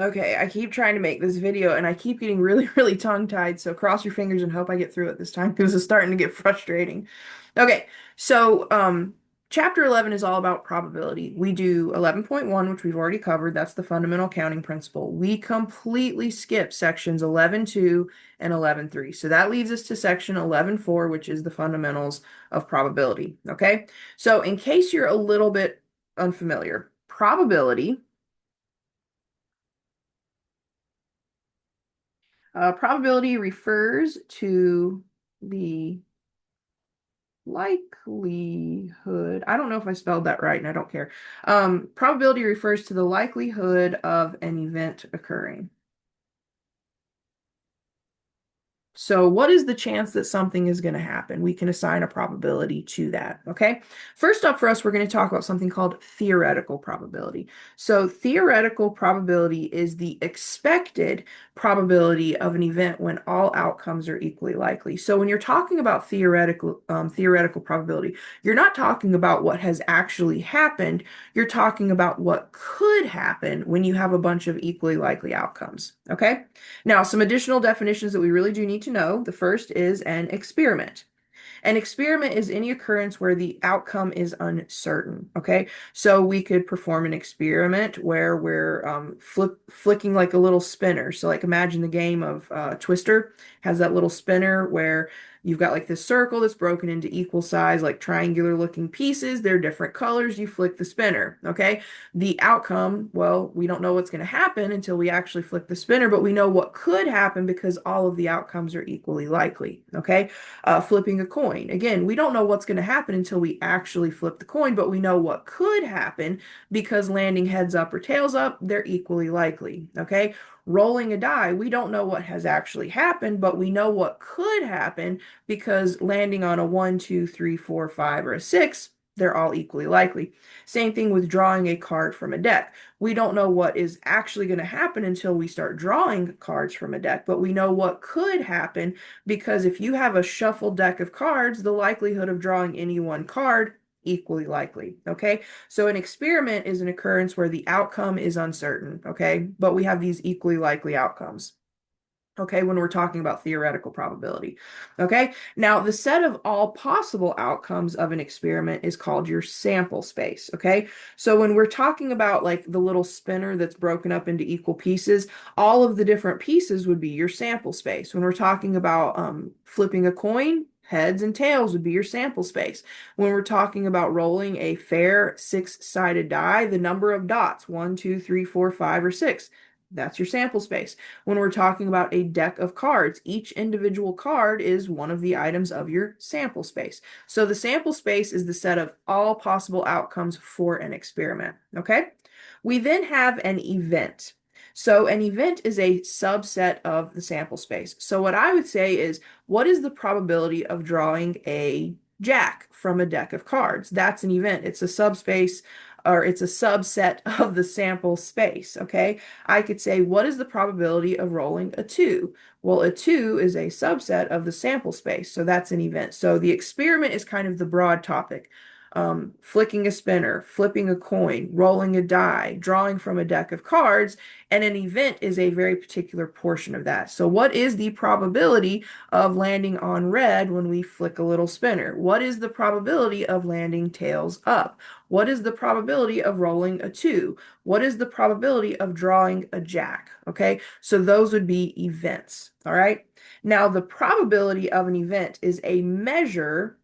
Okay, I keep trying to make this video and I keep getting really, really tongue-tied, so cross your fingers and hope I get through it this time because it's starting to get frustrating. Okay, so chapter 11 is all about probability. We do 11.1, which we've already covered. That's the fundamental counting principle. We completely skip sections 11.2 and 11.3. So that leads us to section 11.4, which is the fundamentals of probability. Okay, so in case you're a little bit unfamiliar, probability refers to the likelihood. I don't know if I spelled that right, and I don't care. Probability refers to the likelihood of an event occurring. So what is the chance that something is going to happen? We can assign a probability to that, okay? First up for us, we're going to talk about something called theoretical probability. So theoretical probability is the expected probability of an event when all outcomes are equally likely. So when you're talking about theoretical probability, you're not talking about what has actually happened. You're talking about what could happen when you have a bunch of equally likely outcomes, okay? Now, some additional definitions that we really do need to know. The first is an experiment. An experiment is any occurrence where the outcome is uncertain. Okay, so we could perform an experiment where we're flicking like a little spinner. So, like, imagine the game of Twister has that little spinner where you've got like this circle that's broken into equal size, like triangular looking pieces. They're different colors. You flick the spinner. Okay, the outcome, well, we don't know what's going to happen until we actually flick the spinner, but we know what could happen because all of the outcomes are equally likely. Okay, flipping a coin. Again, we don't know what's going to happen until we actually flip the coin, but we know what could happen because landing heads up or tails up, they're equally likely. Okay. Rolling a die, we don't know what has actually happened, but we know what could happen because landing on a 1, 2, 3, 4, 5, or a 6, they're all equally likely. Same thing with drawing a card from a deck. We don't know what is actually going to happen until we start drawing cards from a deck, but we know what could happen because if you have a shuffled deck of cards, the likelihood of drawing any one card equally likely. Okay. So an experiment is an occurrence where the outcome is uncertain. Okay. But we have these equally likely outcomes. Okay, when we're talking about theoretical probability. Okay, now the set of all possible outcomes of an experiment is called your sample space. Okay, so when we're talking about like the little spinner that's broken up into equal pieces, all of the different pieces would be your sample space. When we're talking about flipping a coin, heads and tails would be your sample space. When we're talking about rolling a fair six-sided die, the number of dots, 1, 2, 3, 4, 5, or 6, that's your sample space. When we're talking about a deck of cards, each individual card is one of the items of your sample space. So the sample space is the set of all possible outcomes for an experiment. Okay? We then have an event. So an event is a subset of the sample space. So what I would say is, what is the probability of drawing a jack from a deck of cards? That's an event. It's a subspace or it's a subset of the sample space, okay? I could say, what is the probability of rolling a 2? Well, a 2 is a subset of the sample space, so that's an event. So the experiment is kind of the broad topic. Flicking a spinner, flipping a coin, rolling a die, drawing from a deck of cards, and an event is a very particular portion of that. So what is the probability of landing on red when we flick a little spinner? What is the probability of landing tails up? What is the probability of rolling a 2? What is the probability of drawing a jack? Okay, so those would be events. All right. Now, the probability of an event is a measure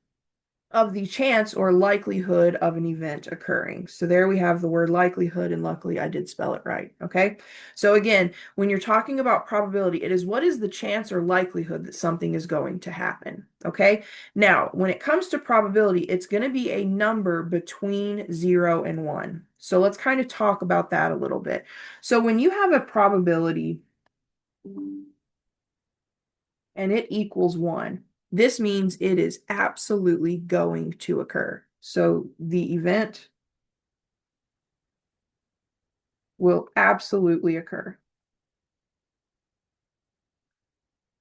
of the chance or likelihood of an event occurring. So there we have the word likelihood, and luckily I did spell it right. Okay. So again, when you're talking about probability, it is what is the chance or likelihood that something is going to happen. Okay. Now, when it comes to probability, it's going to be a number between 0 and 1. So let's kind of talk about that a little bit. So when you have a probability and it equals 1, this means it is absolutely going to occur. So the event will absolutely occur.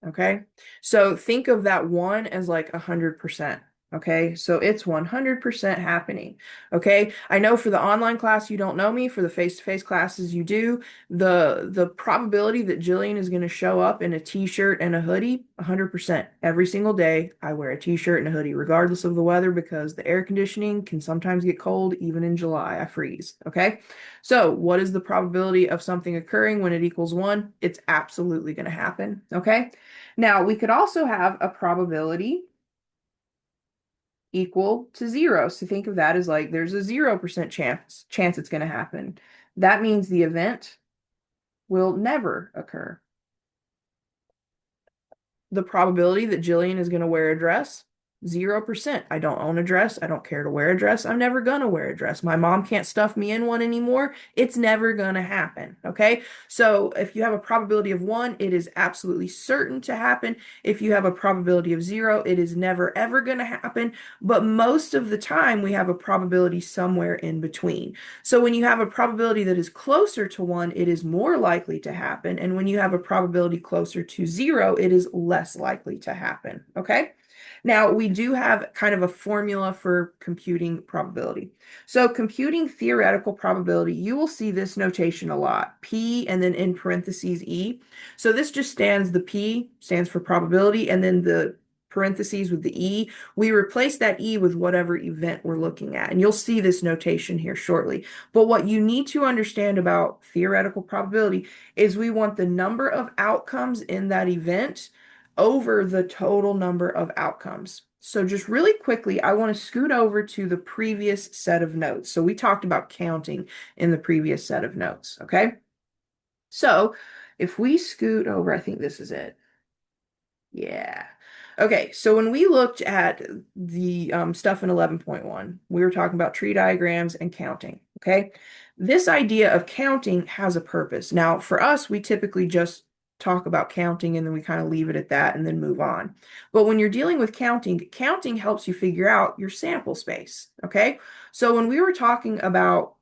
Okay. So think of that 1 as like 100%. Okay, so it's 100% happening. Okay, I know for the online class you don't know me, for the face-to-face classes you do. The probability that Jillian is going to show up in a t-shirt and a hoodie, 100%. Every single day I wear a t-shirt and a hoodie, regardless of the weather, because the air conditioning can sometimes get cold, even in July. I freeze. Okay, so what is the probability of something occurring when it equals one? It's absolutely going to happen. Okay, now we could also have a probability equal to zero. So think of that as like there's a 0% chance it's going to happen. That means the event will never occur. The probability that Jillian is going to wear a dress, 0%. I don't own a dress. I don't care to wear a dress. I'm never going to wear a dress. My mom can't stuff me in one anymore. It's never going to happen. Okay. So if you have a probability of one, it is absolutely certain to happen. If you have a probability of zero, it is never, ever going to happen. But most of the time, we have a probability somewhere in between. So when you have a probability that is closer to one, it is more likely to happen. And when you have a probability closer to zero, it is less likely to happen. Okay. Now, we do have kind of a formula for computing probability. So computing theoretical probability, you will see this notation a lot, P and then in parentheses E. So this just stands, the P stands for probability, and then the parentheses with the E, we replace that E with whatever event we're looking at. And you'll see this notation here shortly. But what you need to understand about theoretical probability is we want the number of outcomes in that event over the total number of outcomes. So just really quickly, I want to scoot over to the previous set of notes. So we talked about counting in the previous set of notes, okay? So if we scoot over, I think this is it. Yeah. Okay, so when we looked at the stuff in 11.1, we were talking about tree diagrams and counting, okay? This idea of counting has a purpose. Now, for us, we typically just talk about counting and then we kind of leave it at that and then move on. But when you're dealing with counting, counting helps you figure out your sample space, okay? So when we were talking about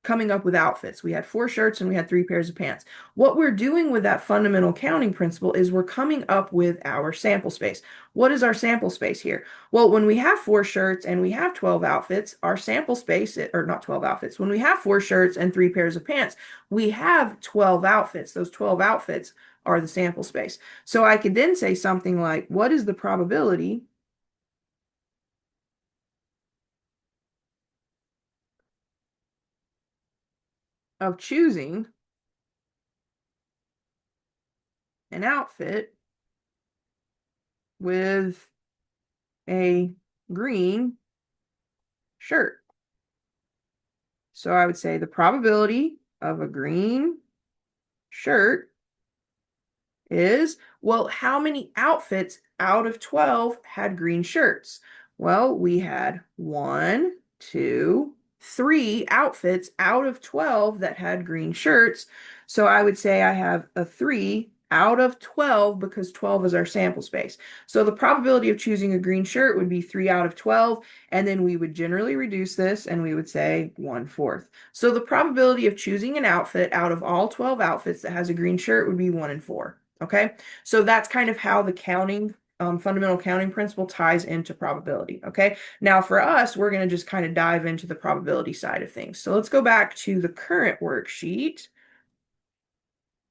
coming up with outfits. We had 4 shirts and we had 3 pairs of pants. What we're doing with that fundamental counting principle is we're coming up with our sample space. What is our sample space here? Well, when we have 4 shirts and we have 12 outfits, our sample space, or not 12 outfits, when we have 4 shirts and 3 pairs of pants, we have 12 outfits. Those 12 outfits are the sample space. So I could then say something like, what is the probability of choosing an outfit with a green shirt? So I would say the probability of a green shirt is, well, how many outfits out of 12 had green shirts? Well, we had 1, 2, 3 outfits out of 12 that had green shirts. So I would say I have a 3 out of 12 because 12 is our sample space. So the probability of choosing a green shirt would be 3 out of 12, and then we would generally reduce this and we would say 1/4. So the probability of choosing an outfit out of all 12 outfits that has a green shirt would be 1 in 4. Okay, so that's kind of how the counting, fundamental counting principle ties into probability. Okay, now for us, we're going to just kind of dive into the probability side of things. So let's go back to the current worksheet.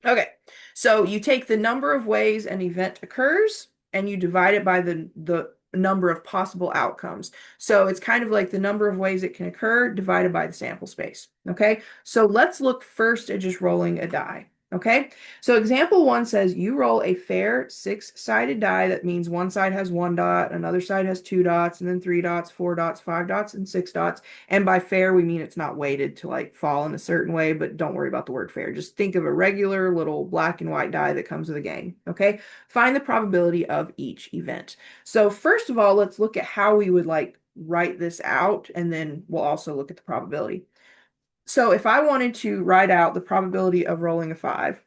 Okay, so you take the number of ways an event occurs and you divide it by the number of possible outcomes. So it's kind of like the number of ways it can occur divided by the sample space. Okay, so let's look first at just rolling a die. Okay, so example 1 says you roll a fair 6-sided die. That means one side has 1 dot, another side has 2 dots, and then 3 dots, 4 dots, 5 dots, and 6 dots. And by fair, we mean it's not weighted to like fall in a certain way, but don't worry about the word fair. Just think of a regular little black and white die that comes with a game. Okay, find the probability of each event. So first of all, let's look at how we would like write this out, and then we'll also look at the probability. So if I wanted to write out the probability of rolling a 5,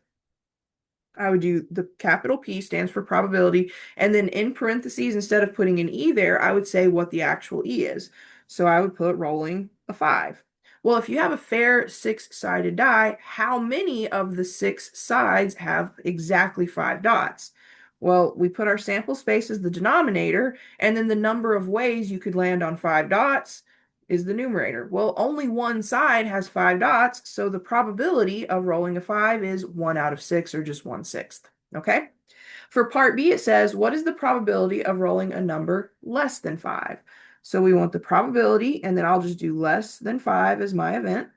I would do the capital P stands for probability, and then in parentheses, instead of putting an E there, I would say what the actual E is. So I would put rolling a 5. Well, if you have a fair 6-sided die, how many of the 6 sides have exactly 5 dots? Well, we put our sample space as the denominator, and then the number of ways you could land on 5 dots is the numerator. Well, only one side has 5 dots, so the probability of rolling a 5 is 1 out of 6, or just 1/6. Okay? For part B, it says, what is the probability of rolling a number less than 5? So we want the probability, and then I'll just do less than 5 as my event.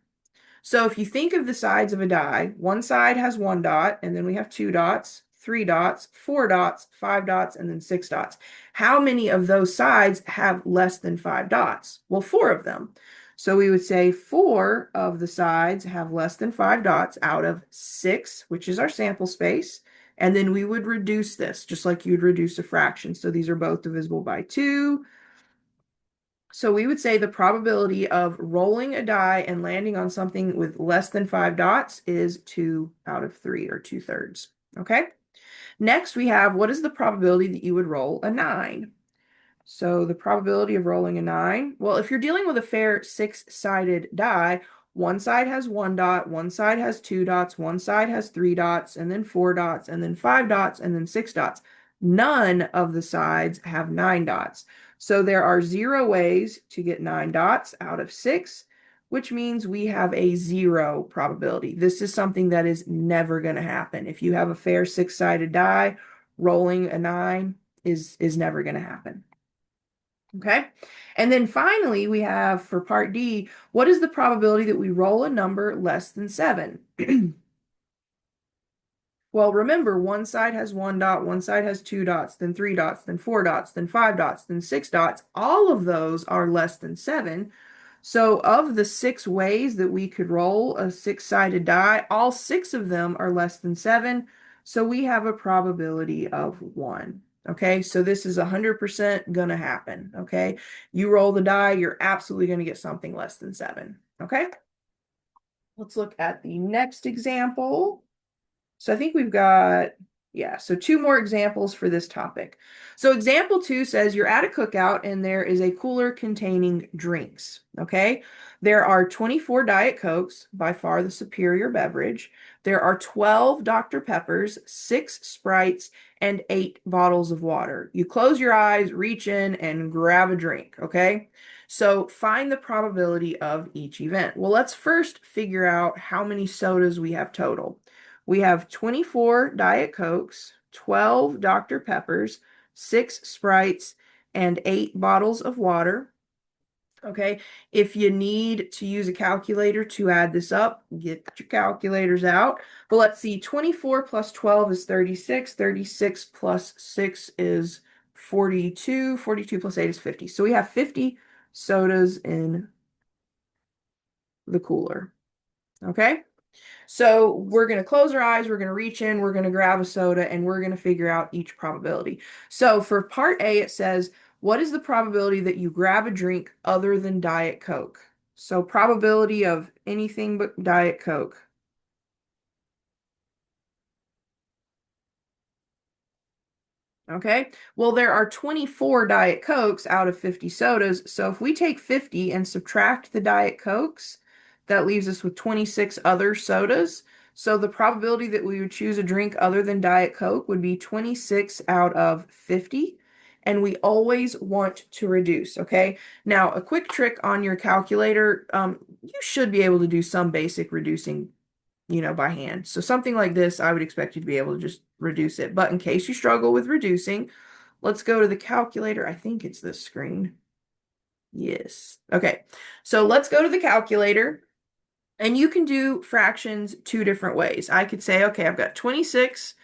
So if you think of the sides of a die, one side has 1 dot, and then we have 2 dots, 3 dots, 4 dots, 5 dots, and then 6 dots. How many of those sides have less than 5 dots? Well, 4 of them. So we would say 4 of the sides have less than 5 dots out of 6, which is our sample space. And then we would reduce this, just like you'd reduce a fraction. So these are both divisible by 2. So we would say the probability of rolling a die and landing on something with less than 5 dots is 2 out of 3, or 2/3. Okay. Next, we have, what is the probability that you would roll a 9? So the probability of rolling a 9, well, if you're dealing with a fair 6-sided die, one side has 1 dot, one side has 2 dots, one side has 3 dots, and then 4 dots, and then 5 dots, and then 6 dots. None of the sides have 9 dots. So there are 0 ways to get 9 dots out of 6, which means we have a 0 probability. This is something that is never going to happen. If you have a fair 6-sided die, rolling a 9 is never going to happen. Okay. And then finally, we have for part D, what is the probability that we roll a number less than 7? Well, remember, one side has 1 dot, one side has 2 dots, then 3 dots, then 4 dots, then 5 dots, then 6 dots. All of those are less than 7. So of the 6 ways that we could roll a 6-sided die, all 6 of them are less than 7. So we have a probability of 1. Okay, so this is 100% gonna happen. Okay, you roll the die, you're absolutely gonna get something less than 7. Okay, let's look at the next example. So I think we've got, yeah, so 2 more examples for this topic. So example 2 says you're at a cookout and there is a cooler containing drinks, okay? There are 24 Diet Cokes, by far the superior beverage. There are 12 Dr. Peppers, 6 Sprites, and 8 bottles of water. You close your eyes, reach in, and grab a drink, okay? So find the probability of each event. Well, let's first figure out how many sodas we have total. We have 24 Diet Cokes, 12 Dr. Peppers, 6 Sprites, and 8 bottles of water. Okay, if you need to use a calculator to add this up, get your calculators out. But let's see, 24 plus 12 is 36, 36 plus 6 is 42, 42 plus 8 is 50. So we have 50 sodas in the cooler. Okay? So we're going to close our eyes, we're going to reach in, we're going to grab a soda, and we're going to figure out each probability. So for part A, it says, what is the probability that you grab a drink other than Diet Coke? So probability of anything but Diet Coke. Okay, well, there are 24 Diet Cokes out of 50 sodas. So if we take 50 and subtract the Diet Cokes, that leaves us with 26 other sodas. So the probability that we would choose a drink other than Diet Coke would be 26 out of 50. And we always want to reduce, okay? Now, a quick trick on your calculator, you should be able to do some basic reducing, by hand. So something like this, I would expect you to be able to just reduce it. But in case you struggle with reducing, let's go to the calculator. I think it's this screen. Yes. Okay. So let's go to the calculator. And you can do fractions 2 different ways. I could say, okay, I've got 26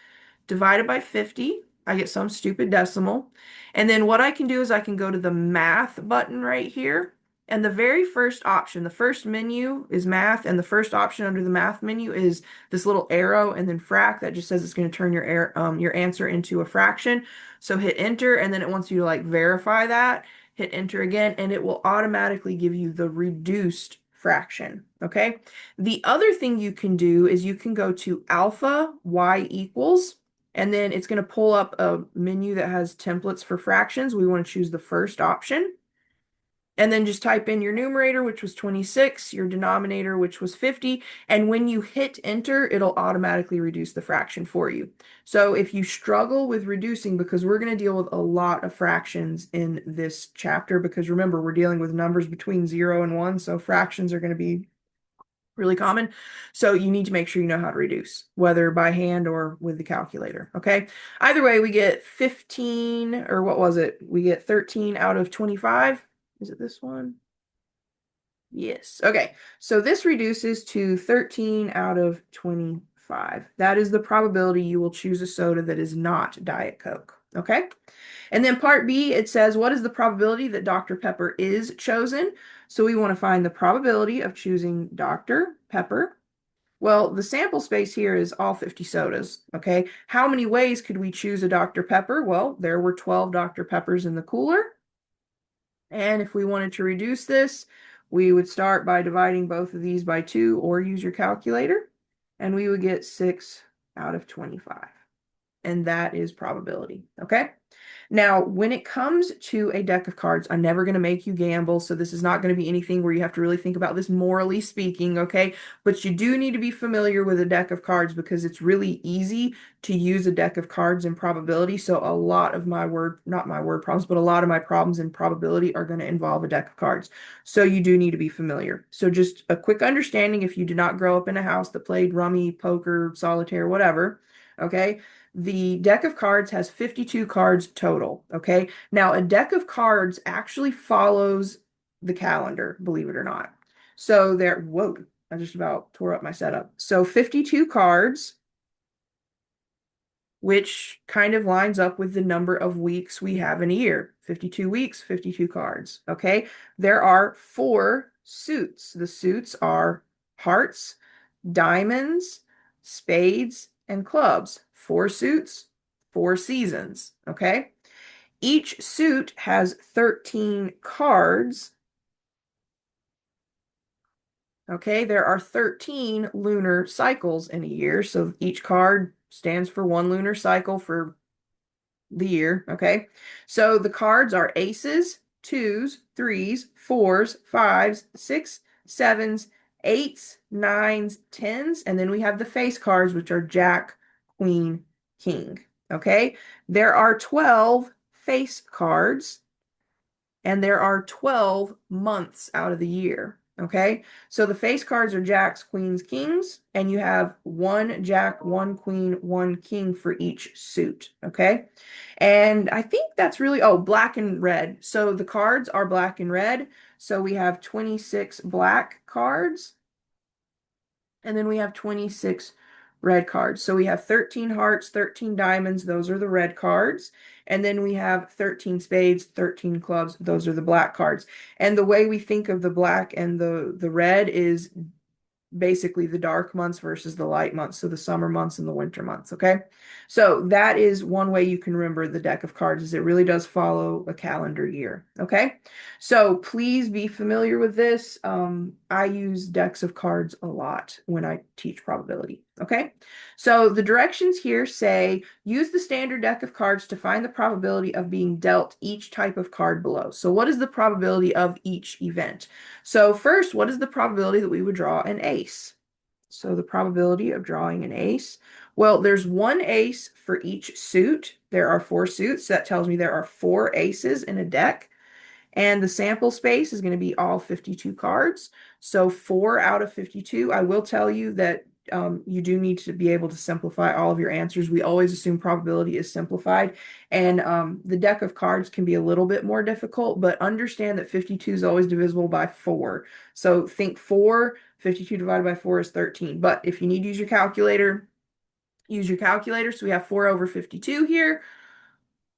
divided by 50. I get some stupid decimal. And then what I can do is I can go to the math button right here. And the very first option, the first menu is math, and the first option under the math menu is this little arrow and then frac that just says it's going to turn your answer into a fraction. So hit enter, and then it wants you to like verify that. Hit enter again, and it will automatically give you the reduced fraction. Okay. The other thing you can do is you can go to alpha y equals, and then it's going to pull up a menu that has templates for fractions. We want to choose the first option. And then just type in your numerator, which was 26, your denominator, which was 50. And when you hit enter, it'll automatically reduce the fraction for you. So if you struggle with reducing, because we're going to deal with a lot of fractions in this chapter, because remember, we're dealing with numbers between 0 and 1, so fractions are going to be really common. So you need to make sure you know how to reduce, whether by hand or with the calculator, okay? Either way, we get 15, or what was it? We get 13 out of 25. Is it this one? Yes. Okay. So this reduces to 13 out of 25. That is the probability you will choose a soda that is not Diet Coke. Okay. And then part B, it says, what is the probability that Dr. Pepper is chosen? So we want to find the probability of choosing Dr. Pepper. Well, the sample space here is all 50 sodas. Okay. How many ways could we choose a Dr. Pepper? Well, there were 12 Dr. Peppers in the cooler. And if we wanted to reduce this, we would start by dividing both of these by 2 or use your calculator, and we would get 6 out of 25. And that is probability, okay? Now, when it comes to a deck of cards, I'm never going to make you gamble, so this is not going to be anything where you have to really think about this morally speaking, okay? But you do need to be familiar with a deck of cards because it's really easy to use a deck of cards in probability. So a lot of my not my word problems, but a lot of my problems in probability are going to involve a deck of cards. So you do need to be familiar. So just a quick understanding if you did not grow up in a house that played rummy, poker, solitaire, whatever, okay? The deck of cards has 52 cards total, okay? Now, a deck of cards actually follows the calendar, believe it or not. So there, whoa, I just about tore up my setup. So 52 cards, which kind of lines up with the number of weeks we have in a year. 52 weeks, 52 cards, okay? There are 4 suits. The suits are hearts, diamonds, spades, and clubs. 4 suits, 4 seasons, okay? Each suit has 13 cards. Okay, there are 13 lunar cycles in a year, so each card stands for 1 lunar cycle for the year, okay? So the cards are aces, twos, threes, fours, fives, six, sevens, eights, nines, tens, and then we have the face cards, which are jack, queen, king, okay? There are 12 face cards, and there are 12 months out of the year, okay? So the face cards are jacks, queens, kings, and you have 1 jack, 1 queen, 1 king for each suit, okay? And I think that's really, oh, black and red. So the cards are black and red. So we have 26 black cards, and then we have 26 red cards. So we have 13 hearts, 13 diamonds, those are the red cards. And then we have 13 spades, 13 clubs, those are the black cards. And the way we think of the black and the red is basically the dark months versus the light months, so the summer months and the winter months, okay? So that is one way you can remember the deck of cards, is it really does follow a calendar year, okay? So please be familiar with this. I use decks of cards a lot when I teach probability, okay? So the directions here say, use the standard deck of cards to find the probability of being dealt each type of card below. So what is the probability of each event? So first, what is the probability that we would draw an ace? So the probability of drawing an ace, well, there's 1 ace for each suit. There are 4 suits. So that tells me there are 4 aces in a deck. And the sample space is going to be all 52 cards. So 4 out of 52. I will tell you that you do need to be able to simplify all of your answers. We always assume probability is simplified. And the deck of cards can be a little bit more difficult, but understand that 52 is always divisible by 4. So think 4, 52 divided by 4 is 13. But if you need to use your calculator, use your calculator. So we have 4 over 52 here.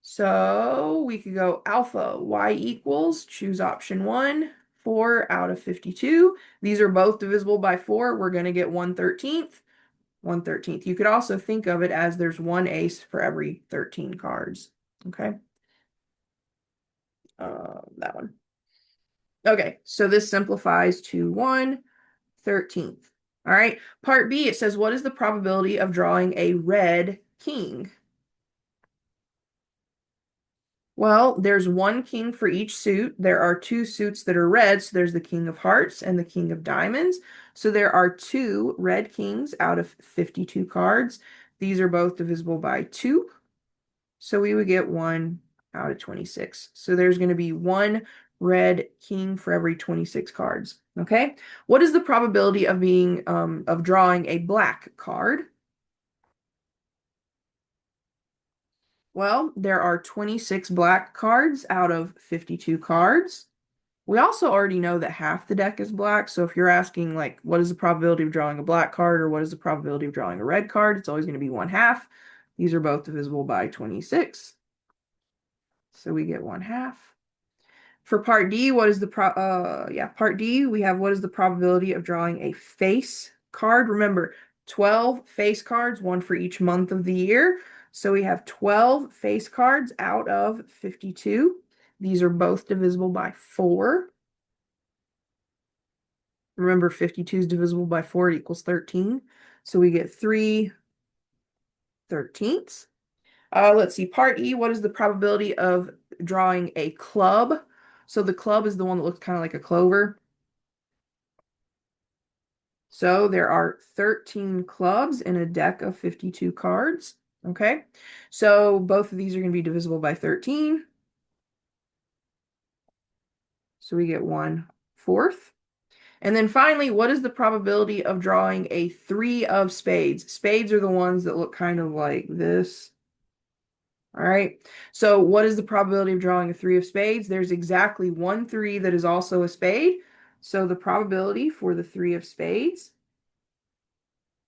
So we could go alpha y equals, choose option 1, 4 out of 52. These are both divisible by 4. We're going to get 1/13th. 1/13th. You could also think of it as there's 1 ace for every 13 cards. Okay. That one. Okay, so this simplifies to 1/13th. All right. Part B, it says, what is the probability of drawing a red king? Well, there's one king for each suit. There are two suits that are red, so there's the King of Hearts and the King of Diamonds. So there are two red kings out of 52 cards. These are both divisible by 2. So we would get 1 out of 26. So there's going to be one red king for every 26 cards. Okay. What is the probability of drawing a black card? Well, there are 26 black cards out of 52 cards. We also already know that half the deck is black. So if you're asking, like, what is the probability of drawing a black card or what is the probability of drawing a red card, it's always going to be 1/2. These are both divisible by 26. So we get 1/2. For part D, part D, we have what is the probability of drawing a face card? Remember, 12 face cards, one for each month of the year. So we have 12 face cards out of 52. These are both divisible by 4. Remember, 52 is divisible by 4, it equals 13. So we get 3/13. Let's see, part E, what is the probability of drawing a club? So the club is the one that looks kind of like a clover. So there are 13 clubs in a deck of 52 cards. Okay, so both of these are going to be divisible by 13. So we get 1/4. And then finally, what is the probability of drawing a 3 of spades? Spades are the ones that look kind of like this. All right. So what is the probability of drawing a 3 of spades? There's exactly one 3 that is also a spade. So the probability for the 3 of spades,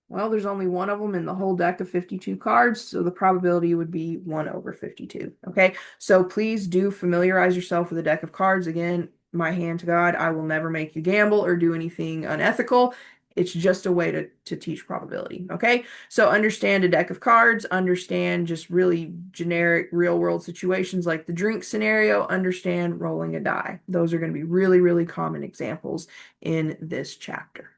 well, there's only one of them in the whole deck of 52 cards, so the probability would be 1/52. Okay, so please do familiarize yourself with a deck of cards. Again, my hand to God, I will never make you gamble or do anything unethical. It's just a way to teach probability. Okay, so understand a deck of cards, understand just really generic real world situations like the drink scenario, understand rolling a die. Those are going to be really, really common examples in this chapter.